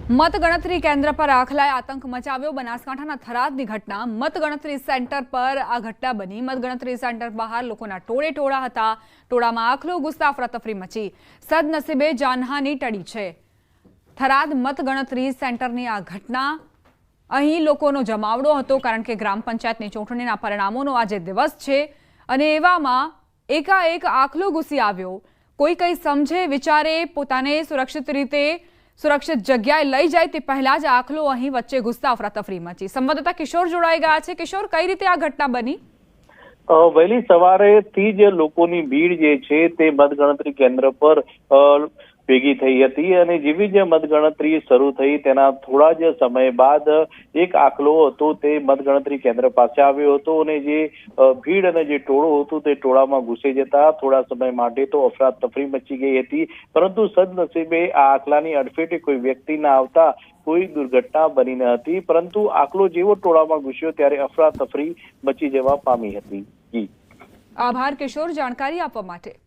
મતગણતરી કેન્દ્ર પર આખલાએ આતંક મચાવ્યો। બનાસકાંઠાના થરાદની ઘટના મતગણતરી સેન્ટર પર આ ઘટના બની। મતગણતરી સેન્ટર બહાર લોકોના ટોળે ટોળા હતા। ટોળામાં આખલો ઘૂસતા અફરાતફરી મચી। સદનસીબે જાનહાની ટળી છે। થરાદ મતગણતરી સેન્ટરની આ ઘટના અહીં લોકોનો જમાવડો હતો, કારણ કે ગ્રામ પંચાયતની ચૂંટણીના પરિણામોનો આજે દિવસ છે અને એવામાં એકાએક આખલો ઘૂસી આવ્યો। કોઈ કંઈ સમજે વિચારે પોતાને સુરક્ષિત જગ્યાએ લઈ જાય તે પહેલા જ આખલો અહીં વચ્ચે ઘૂસતા અફરાતફરી મચી। સંવાદદાતા કિશોર જોડાઈ ગયા છે। કિશોર, કઈ રીતે આ ઘટના બની? વહેલી સવારેથી જ લોકોની ભીડ જે છે તે મતગણતરી કેન્દ્ર પર ભેગી થઈ હતી અને જેવી જ મતગણતરી શરૂ થઈ તેના થોડા જ સમય બાદ એક આખલો હતો તે મતગણતરી કેન્દ્ર પાસે આવ્યો હતો અને જે ભીડ અને જે ટોળું હતું તે ટોળામાં ઘૂસી જતા થોડા સમય માટે તો અફરાતફરી મચી ગઈ હતી, પરંતુ સદનસીબે આ આખલાની અડફેટે કોઈ વ્યક્તિ ના આવતા કોઈ દુર્ઘટના બની ન હતી, પરંતુ આખલો જેવો ટોળામાં ઘૂસ્યો ત્યારે અફરાતફરી મચી જવા પામી હતી। આભાર કિશોર, જાણકારી આપવા માટે।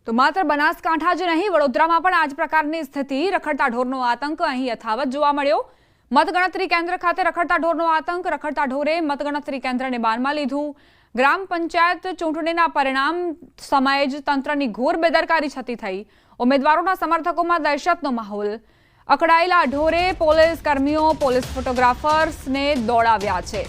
તો માત્ર બનાસકાંઠા જ નહીં, વડોદરામાં પણ આ જ પ્રકારની સ્થિતિ। રખડતા ઢોરનો આતંક અહીં યથાવત જોવા મળ્યો। મતગણતરી કેન્દ્ર ખાતે રખડતા ઢોરનો આતંક। રખડતા ઢોરે મતગણતરી કેન્દ્રને બાનમાં લીધું। ગ્રામ પંચાયત ચૂંટણીના પરિણામ સમયે જ તંત્રની ઘોર બેદરકારી છતી થઈ। ઉમેદવારોના સમર્થકોમાં દહેશતનો માહોલ। અકળાયેલા ઢોરે પોલીસ કર્મીઓ, પોલીસ ફોટોગ્રાફર્સને દોડાવ્યા છે।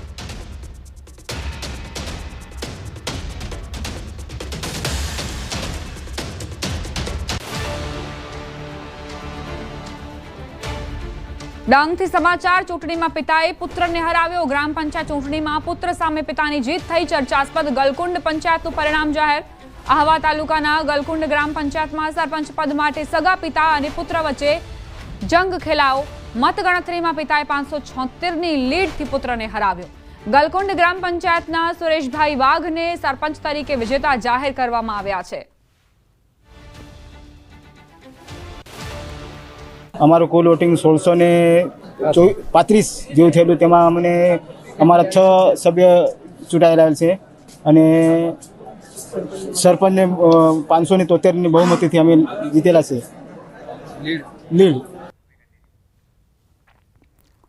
ડાંગથી સમાચાર। ચૂંટણીમાં પિતાએ પુત્રને હરાવ્યો। ગ્રામ પંચાયત ચૂંટણીમાં પુત્ર સામે પિતાની જીત થઈ। ચર્ચાસ્પદ ગલકુંડ પંચાયતનું પરિણામ જાહેર। આહવા તાલુકાના ગલકુંડ ગ્રામ પંચાયતમાં સરપંચ પદ માટે સગા પિતા અને પુત્ર વચ્ચે જંગ ખેલાયો। મતગણતરીમાં પિતાએ 576ની લીડથી પુત્રને હરાવ્યો। ગલકુંડ ગ્રામ પંચાયતના સુરેશભાઈ વાઘને સરપંચ તરીકે વિજેતા જાહેર કરવામાં આવ્યા છે। અમારું કુલ વોટિંગ 1635 જેવું થયેલું। તેમાં અમને અમારા 6 સભ્ય ચૂંટાયેલા છે અને સરપંચને 573ની બહુમતીથી અમે જીતેલા છે। લીડ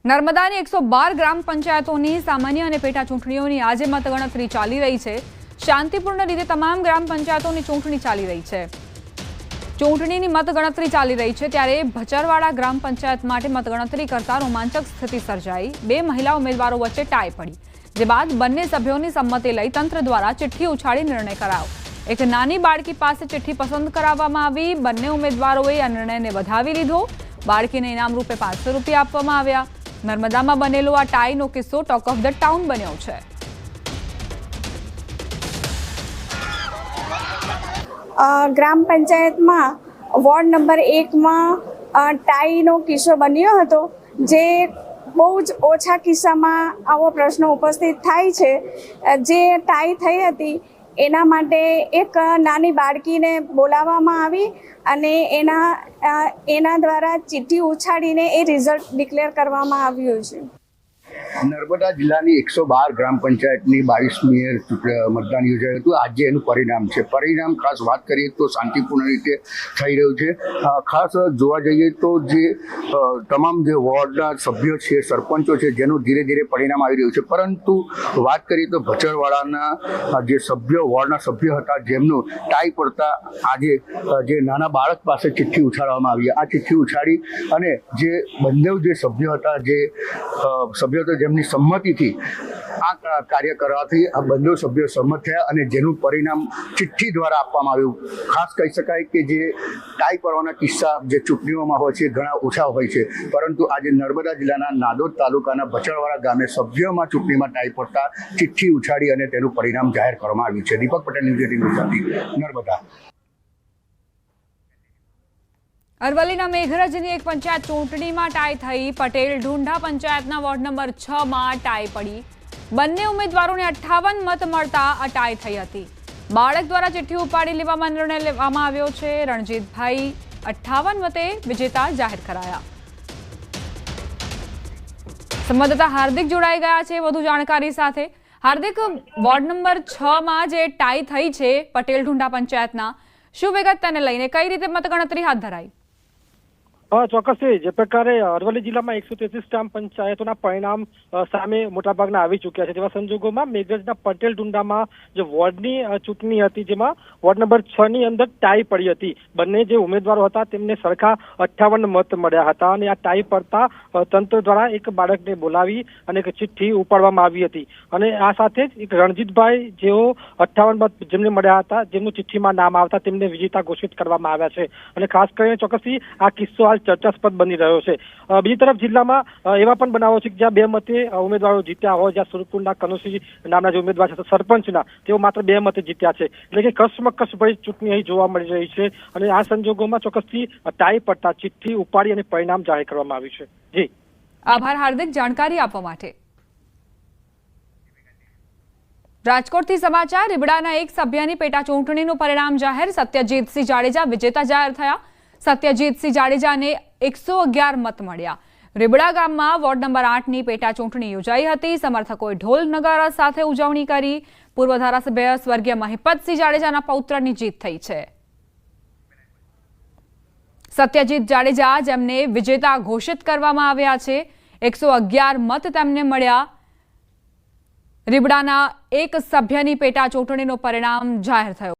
નર્મદાની 112 ગ્રામ પંચાયતોની સામાન્ય અને પેટા ચૂંટણીઓની આજે મતગણતરી ચાલી રહી છે। શાંતિપૂર્ણ રીતે તમામ ગ્રામ પંચાયતોની ચૂંટણી ચાલી રહી છે। ચૂંટણીની મતગણતરી ચાલી રહી છે ત્યારે ભચરવાડા ગ્રામ પંચાયત માટે મતગણતરી કરતા રોમાંચક સ્થિતિ સર્જાઈ। 2 મહિલા ઉમેદવારો વચ્ચે ટાઈ પડી, જે બાદ બંને સભ્યોની સંમતિ લઈ તંત્ર દ્વારા ચિઠ્ઠી ઉછાળી નિર્ણય કરાયો। એક નાની બાળકી પાસે ચિઠ્ઠી પસંદ કરાવવામાં આવી। બંને ઉમેદવારોએ આ નિર્ણયને વધાવી લીધો। બાળકીને ઇનામ રૂપે 500 રૂપિયા આપવામાં આવ્યા। નર્મદામાં બનેલો આ ટાઈનો કિસ્સો ટોક ઓફ ધ ટાઉન બન્યો છે। ગ્રામ પંચાયતમાં વોર્ડ નંબર 1માં ટાઈનો કિસ્સો બન્યો હતો, જે બહુ જ ઓછા કિસ્સામાં આવો પ્રશ્ન ઉપસ્થિત થાય છે। જે ટાઈ થઈ હતી એના માટે એક નાની બાળકીને બોલાવવામાં આવી અને એના દ્વારા ચિઠ્ઠી ઉછાળીને એ રિઝલ્ટ ડિક્લેર કરવામાં આવ્યું છે। નર્મદા જિલ્લાની 112 ગ્રામ પંચાયતની 22મીએ મતદાન યોજાયું હતું। આજે એનું પરિણામ છે। પરિણામ ખાસ વાત કરીએ તો શાંતિપૂર્ણ રીતે થઈ રહ્યું છે। ખાસ જોવા જઈએ તો જે તમામ જે વોર્ડના સભ્યો છે, સરપંચો છે, જેનું ધીરે ધીરે પરિણામ આવી રહ્યું છે, પરંતુ વાત કરીએ તો ભચરવાડાના જે સભ્યો, વોર્ડના સભ્યો હતા, જેમનું ટાઈ પડતા આજે જે નાના બાળક પાસે ચિઠ્ઠી ઉછાળવામાં આવી। આ ચિઠ્ઠી ઉછાળી અને જે બંને જે સભ્યો હતા, જે સભ્યો જેમની સંમતિથી આ કાર્ય કરવાથી આ બંને સભ્યો સંમત થયા અને જેનું પરિણામ ચિઠ્ઠી દ્વારા આપવામાં આવ્યું। ખાસ કહી શકાય કે જે ટાઈ પડવાના કિસ્સા જે ચૂંટણીઓમાં હોય છે ઘણા ઓછા હોય છે, પરંતુ આજે નર્મદા જિલ્લાના નાદોદ તાલુકાના ભચરવાડા ગામે સભ્યોમાં ચૂંટણીમાં ટાઈ પડતા ચિઠ્ઠી ઉછાળી અને તેનું પરિણામ જાહેર કરવામાં આવ્યું છે। દીપક પટેલ, ન્યૂઝ 18 ગુજરાતી, નર્મદા। અરવલ્લીના મેઘરજની એક પંચાયત ચૂંટણીમાં ટાઈ થઈ। પટેલ ઢુંઢા પંચાયતના વોર્ડ નંબર 6માં ટાઈ પડી। બંને ઉમેદવારોને 58 મત મળતા આ ટાઈ થઈ હતી। બાળક દ્વારા ચિઠ્ઠી ઉપાડી લેવામાં નિર્ણય લેવામાં આવ્યો છે। રણજીતભાઈ 58 મતે વિજેતા જાહેર કરાયા। સંવાદદાતા હાર્દિક જોડાઈ ગયા છે વધુ જાણકારી સાથે। હાર્દિક, વોર્ડ નંબર 6 માં જે ટાઈ થઈ છે પટેલ ઢુંઢા પંચાયતના, શું વિગત તેને લઈને કઈ રીતે મતગણતરી હાથ ધરાઈ? ચોક્કસથી જે પ્રકારે અરવલ્લી જિલ્લામાં 133 ગ્રામ પંચાયતોના પરિણામ સામે મોટાભાગના આવી ચૂક્યા છે, તેવા સંજોગોમાં મેઘરજના પટેલ ડુંડામાં જે વોર્ડની ચૂંટણી હતી, જેમાં વોર્ડ નંબર 6 ની અંદર ટાઈ પડી હતી. બંને જે ઉમેદવારો હતા તેમને સરખા 58 મત મળ્યા હતા અને આ ટાઈ પડતા તંત્ર દ્વારા એક બાળકને બોલાવી અને એક ચિઠ્ઠી ઉપાડવામાં આવી હતી અને આ સાથે જ એક રણજીતભાઈ જેઓ 58 મત જેમને મળ્યા હતા, જેમનું ચિઠ્ઠીમાં નામ આવતા તેમને વિજેતા ઘોષિત કરવામાં આવ્યા છે અને ખાસ કરીને ચોક્કસથી આ કિસ્સો હાલ ચર્ચાસ્પદ બની રહ્યો છે. બીજી તરફ જિલ્લામાં એવા પણ બનાવો છે કે જ્યાં 2 મતે ઉમેદવારો જીત્યા હોય, જ્યાં સુરપુરના કનુસિંહ નામના જે ઉમેદવાર છે સરપંચના, તેઓ માત્ર 2 મતે જીત્યા છે. એટલે કે કસમકસ ભરી ચૂંટણી અહીં જોવા મળી રહી છે અને આ સંજોગોમાં ચોક્કસથી ટાઈ પડતા ચિઠ્ઠી ઉપાડી અને પરિણામ જાહેર કરવામાં આવ્યું છે. જી આભાર હાર્દિક, જાણકારી આપવા માટે. રાજકોટથી સમાચાર. રીબડાના એક સભ્યની પેટા ચૂંટણીનું પરિણામ જાહેર. સત્યજીતસિંહ જાડેજા વિજેતા જાહેર થયા. સત્યજીતસિંહ જાડેજાને 111 મત મળ્યા. રીબડા ગામમાં વોર્ડ નંબર 8 ની પેટા ચૂંટણી યોજાઈ હતી. સમર્થકોએ ઢોલ નગારા સાથે ઉજવણી કરી. પૂર્વ ધારાસભ્ય સ્વર્ગીય મહિપતસિંહ જાડેજાના પૌત્રની જીત થઈ છે. સત્યજીત જાડેજા, જેમને વિજેતા ઘોષિત કરવામાં આવ્યા છે, 111 મત તેમને મળ્યા. રીબડાના એક સભ્યની પેટા ચૂંટણીનું પરિણામ જાહેર થયું.